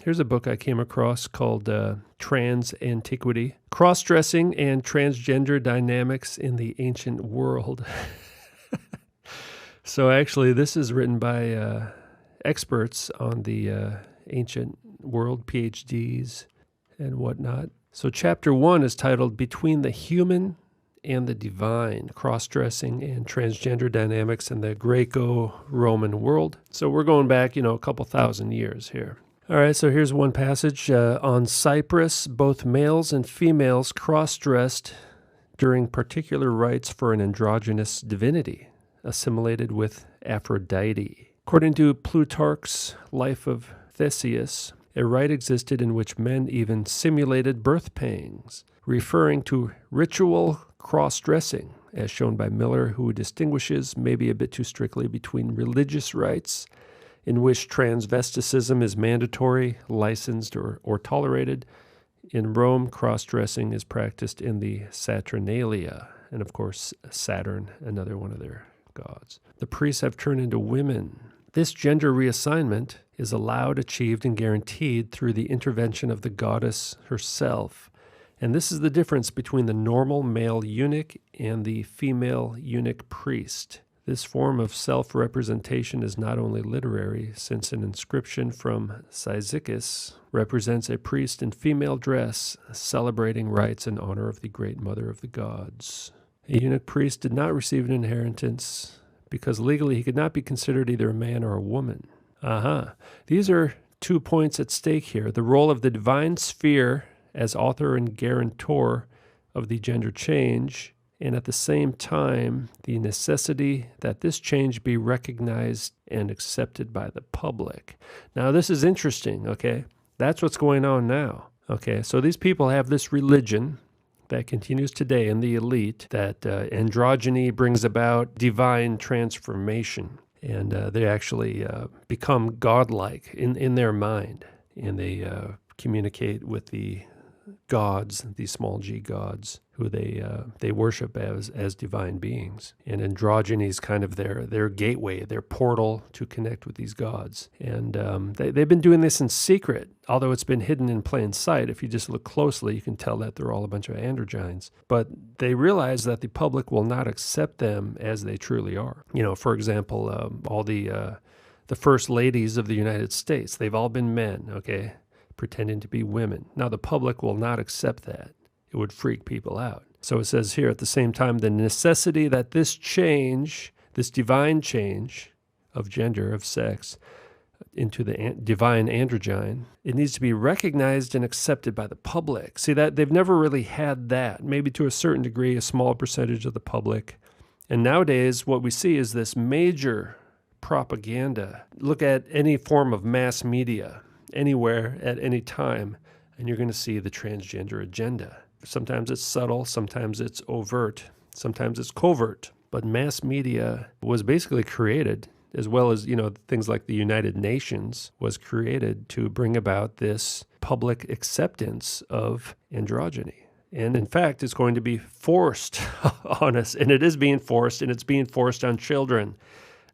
Here's a book I came across called TRANSANTIQUITY, Cross-Dressing and Transgender Dynamics in the Ancient World. So actually, this is written by experts on the ancient world, PhDs and whatnot. So chapter 1 is titled Between the Human and the Divine, Cross-Dressing and Transgender Dynamics in the Greco-Roman World. So we're going back, a couple thousand years here. All right, so here's one passage. On Cyprus, both males and females cross-dressed during particular rites for an androgynous divinity, assimilated with Aphrodite. According to Plutarch's Life of Theseus, a rite existed in which men even simulated birth pangs, referring to ritual cross-dressing, as shown by Miller, who distinguishes, maybe a bit too strictly, between religious rites, in which transvesticism is mandatory, licensed, or tolerated. In Rome, cross-dressing is practiced in the Saturnalia, and of course, Saturn, another one of their gods. The priests have turned into women. This gender reassignment is allowed, achieved, and guaranteed through the intervention of the goddess herself. And this is the difference between the normal male eunuch and the female eunuch priest. This form of self-representation is not only literary, since an inscription from Cyzicus represents a priest in female dress celebrating rites in honor of the great mother of the gods. A eunuch priest did not receive an inheritance because legally he could not be considered either a man or a woman. These are 2 points at stake here. The role of the divine sphere as author and guarantor of the gender change, and at the same time, the necessity that this change be recognized and accepted by the public. Now, this is interesting, okay? That's what's going on now, okay? So these people have this religion that continues today in the elite, that androgyny brings about divine transformation, and they actually become godlike in their mind, and they communicate with the gods, these small g gods, who they worship as divine beings. And androgyny is kind of their gateway, their portal to connect with these gods. And they've been doing this in secret, although it's been hidden in plain sight. If you just look closely, you can tell that they're all a bunch of androgynes. But they realize that the public will not accept them as they truly are. For example, all the first ladies of the United States, they've all been men, okay, pretending to be women. Now, the public will not accept that. It would freak people out. So it says here, at the same time, the necessity that this change, this divine change of gender, of sex, into the divine androgyne, it needs to be recognized and accepted by the public. See, that they've never really had that. Maybe to a certain degree, a small percentage of the public. And nowadays, what we see is this major propaganda. Look at any form of mass media, anywhere, at any time, and you're going to see the transgender agenda. Sometimes it's subtle, sometimes it's overt, sometimes it's covert. But mass media was basically created, as well as, things like the United Nations was created to bring about this public acceptance of androgyny. And in fact, it's going to be forced on us, and it is being forced, and it's being forced on children.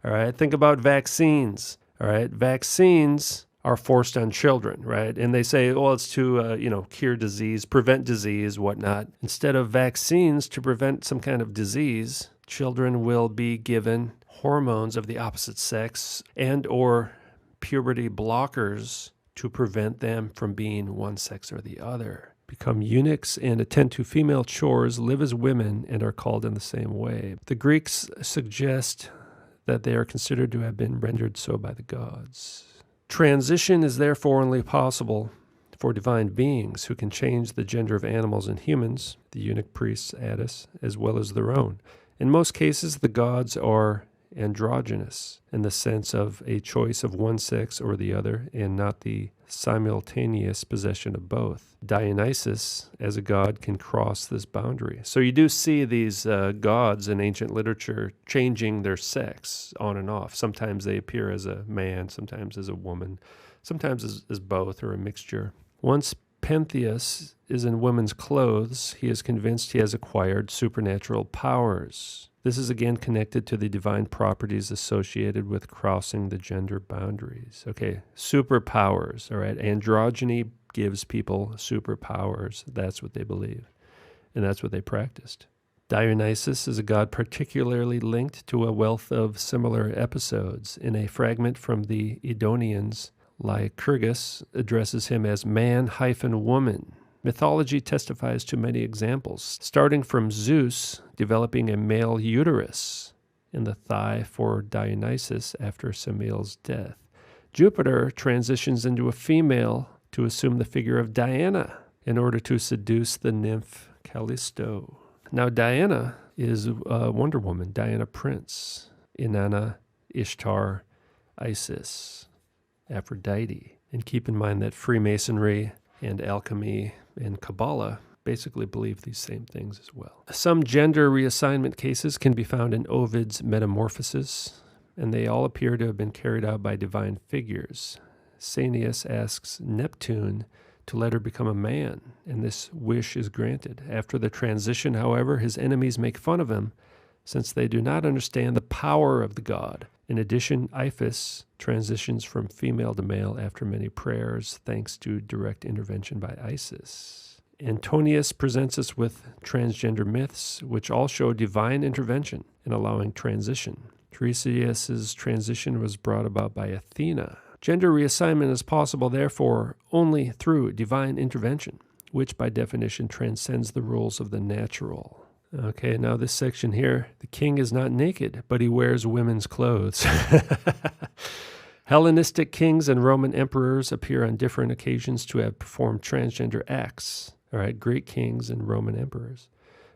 All right, think about vaccines. All right, vaccines are forced on children, right? And they say, well, it's to, cure disease, prevent disease, whatnot. Instead of vaccines to prevent some kind of disease, children will be given hormones of the opposite sex and or puberty blockers to prevent them from being one sex or the other. Become eunuchs and attend to female chores, live as women, and are called in the same way. The Greeks suggest that they are considered to have been rendered so by the gods. Transition is therefore only possible for divine beings who can change the gender of animals and humans, the eunuch priests add us, as well as their own. In most cases, the gods are androgynous in the sense of a choice of one sex or the other, and not the simultaneous possession of both. Dionysus, as a god, can cross this boundary. So you do see these gods in ancient literature changing their sex on and off. Sometimes they appear as a man, sometimes as a woman, sometimes as both or a mixture. Once Pentheus is in women's clothes, he is convinced he has acquired supernatural powers. This is again connected to the divine properties associated with crossing the gender boundaries. Okay, superpowers, all right? Androgyny gives people superpowers. That's what they believe, and that's what they practiced. Dionysus is a god particularly linked to a wealth of similar episodes. In a fragment from the Edonians, Lycurgus addresses him as man-woman. Mythology testifies to many examples, starting from Zeus developing a male uterus in the thigh for Dionysus after Semele's death. Jupiter transitions into a female to assume the figure of Diana in order to seduce the nymph Callisto. Now, Diana is Wonder Woman, Diana Prince, Inanna, Ishtar, Isis, Aphrodite. And keep in mind that Freemasonry and alchemy and Kabbalah basically believe these same things as well. Some gender reassignment cases can be found in Ovid's Metamorphoses, and they all appear to have been carried out by divine figures. Sanius asks Neptune to let her become a man, and this wish is granted. After the transition, however, his enemies make fun of him, since they do not understand the power of the god. In addition, Iphis transitions from female to male after many prayers, thanks to direct intervention by Isis. Antonius presents us with transgender myths, which all show divine intervention in allowing transition. Tiresias's transition was brought about by Athena. Gender reassignment is possible, therefore, only through divine intervention, which by definition transcends the rules of the natural. Okay, now this section here, the king is not naked, but he wears women's clothes. Hellenistic kings and Roman emperors appear on different occasions to have performed transgender acts. All right, Greek kings and Roman emperors.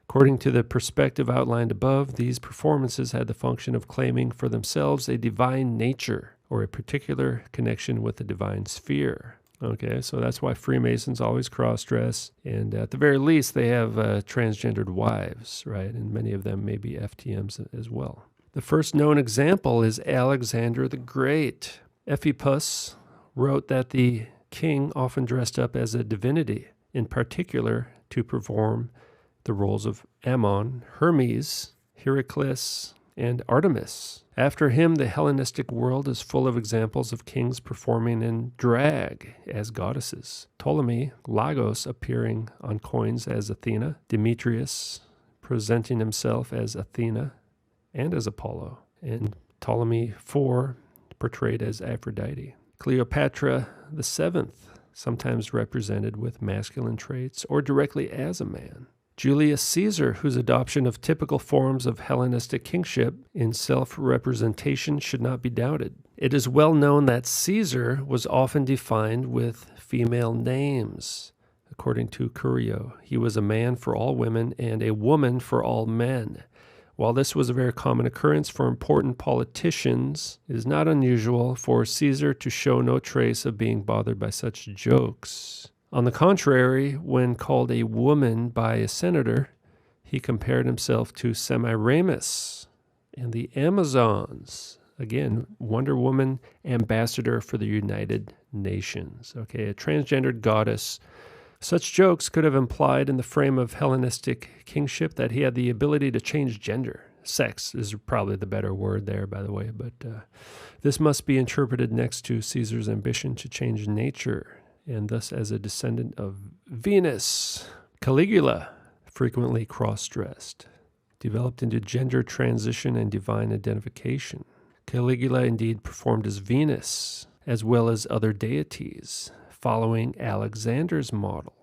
According to the perspective outlined above, these performances had the function of claiming for themselves a divine nature or a particular connection with the divine sphere. Okay, so that's why Freemasons always cross-dress, and at the very least, they have transgendered wives, right? And many of them may be FTMs as well. The first known example is Alexander the Great. Ephippus wrote that the king often dressed up as a divinity, in particular to perform the roles of Ammon, Hermes, Heracles, and Artemis. After him, the Hellenistic world is full of examples of kings performing in drag as goddesses. Ptolemy, Lagos appearing on coins as Athena, Demetrius presenting himself as Athena and as Apollo, and Ptolemy IV portrayed as Aphrodite. Cleopatra VII, sometimes represented with masculine traits or directly as a man. Julius Caesar, whose adoption of typical forms of Hellenistic kingship in self-representation should not be doubted. It is well known that Caesar was often defined with female names. According to Curio, he was a man for all women and a woman for all men. While this was a very common occurrence for important politicians, it is not unusual for Caesar to show no trace of being bothered by such jokes. On the contrary, when called a woman by a senator, he compared himself to Semiramis and the Amazons. Again, Wonder Woman ambassador for the United Nations. Okay, a transgendered goddess. Such jokes could have implied in the frame of Hellenistic kingship that he had the ability to change gender. Sex is probably the better word there, by the way, but this must be interpreted next to Caesar's ambition to change nature, and thus as a descendant of Venus. Caligula, frequently cross-dressed, developed into gender transition and divine identification. Caligula indeed performed as Venus, as well as other deities, following Alexander's model.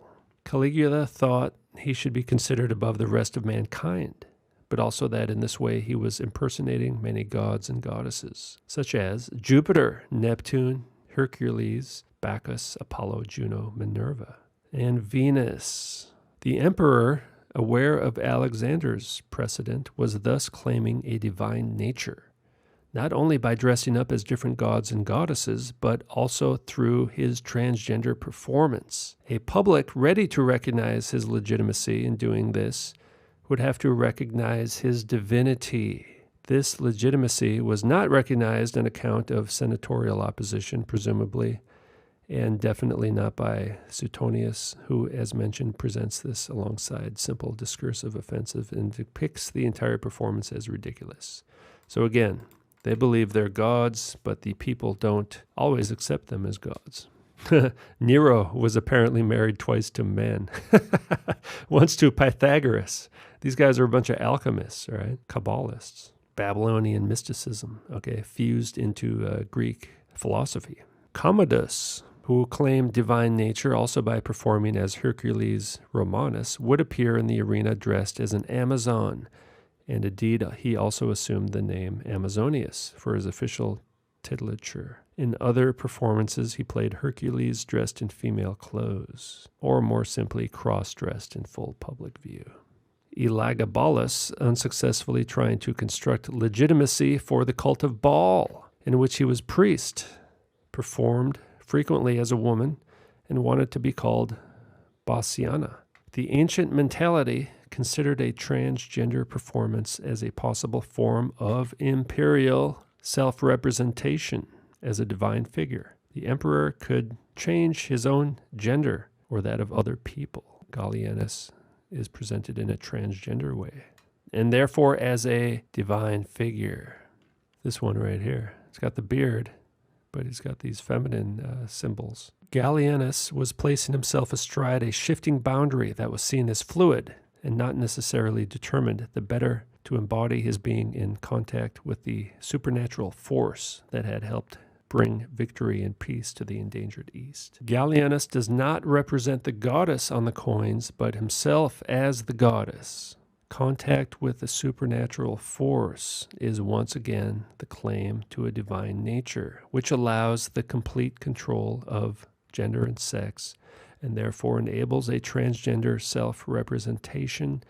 Caligula thought he should be considered above the rest of mankind, but also that in this way he was impersonating many gods and goddesses, such as Jupiter, Neptune, Hercules, Bacchus, Apollo, Juno, Minerva, and Venus. The emperor, aware of Alexander's precedent, was thus claiming a divine nature, not only by dressing up as different gods and goddesses, but also through his transgender performance. A public ready to recognize his legitimacy in doing this would have to recognize his divinity. This legitimacy was not recognized on account of senatorial opposition, presumably, and definitely not by Suetonius, who, as mentioned, presents this alongside simple discursive offensive and depicts the entire performance as ridiculous. So again, they believe they're gods, but the people don't always accept them as gods. Nero was apparently married twice to men. Once to Pythagoras. These guys are a bunch of alchemists, right? Kabbalists. Babylonian mysticism, okay, fused into Greek philosophy. Commodus, who claimed divine nature also by performing as Hercules Romanus, would appear in the arena dressed as an Amazon, and indeed he also assumed the name Amazonius for his official titulature. In other performances, he played Hercules dressed in female clothes, or more simply, cross-dressed in full public view. Elagabalus, unsuccessfully trying to construct legitimacy for the cult of Baal, in which he was priest, performed frequently as a woman and wanted to be called Bassiana. The ancient mentality considered a transgender performance as a possible form of imperial self-representation as a divine figure. The emperor could change his own gender or that of other people. Gallienus is presented in a transgender way, and therefore as a divine figure. This one right here, it's got the beard, but he's got these feminine symbols. Gallienus was placing himself astride a shifting boundary that was seen as fluid and not necessarily determined, the better to embody his being in contact with the supernatural force that had helped bring victory and peace to the endangered East. Gallienus does not represent the goddess on the coins, but himself as the goddess. Contact with the supernatural force is once again the claim to a divine nature, which allows the complete control of gender and sex, and therefore enables a transgender self-representation,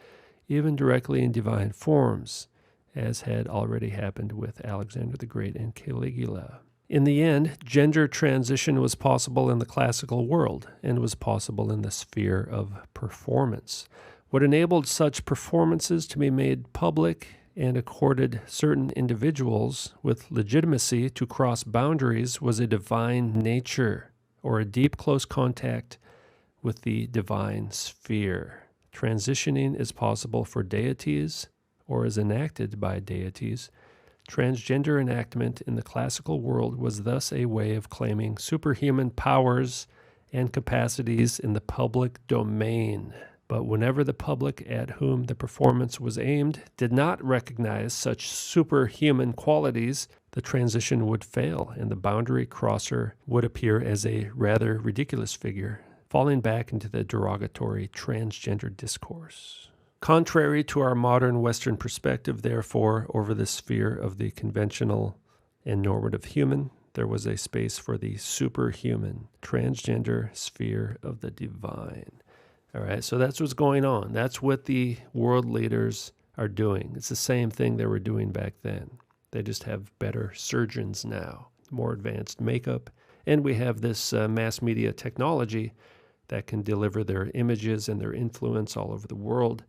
even directly in divine forms, as had already happened with Alexander the Great and Caligula. In the end, gender transition was possible in the classical world and was possible in the sphere of performance. What enabled such performances to be made public and accorded certain individuals with legitimacy to cross boundaries was a divine nature, or a deep, close contact with the divine sphere. Transitioning is possible for deities, or is enacted by deities. Transgender enactment in the classical world was thus a way of claiming superhuman powers and capacities in the public domain. But whenever the public at whom the performance was aimed did not recognize such superhuman qualities, the transition would fail, and the boundary crosser would appear as a rather ridiculous figure, falling back into the derogatory transgender discourse. Contrary to our modern Western perspective, therefore, over the sphere of the conventional and normative human, there was a space for the superhuman, transgender sphere of the divine. All right, so that's what's going on. That's what the world leaders are doing. It's the same thing they were doing back then. They just have better surgeons now, more advanced makeup, and we have this mass media technology that can deliver their images and their influence all over the world.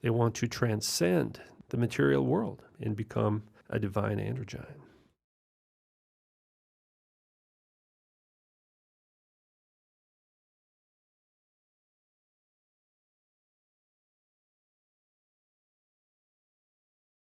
They want to transcend the material world and become a divine androgyne.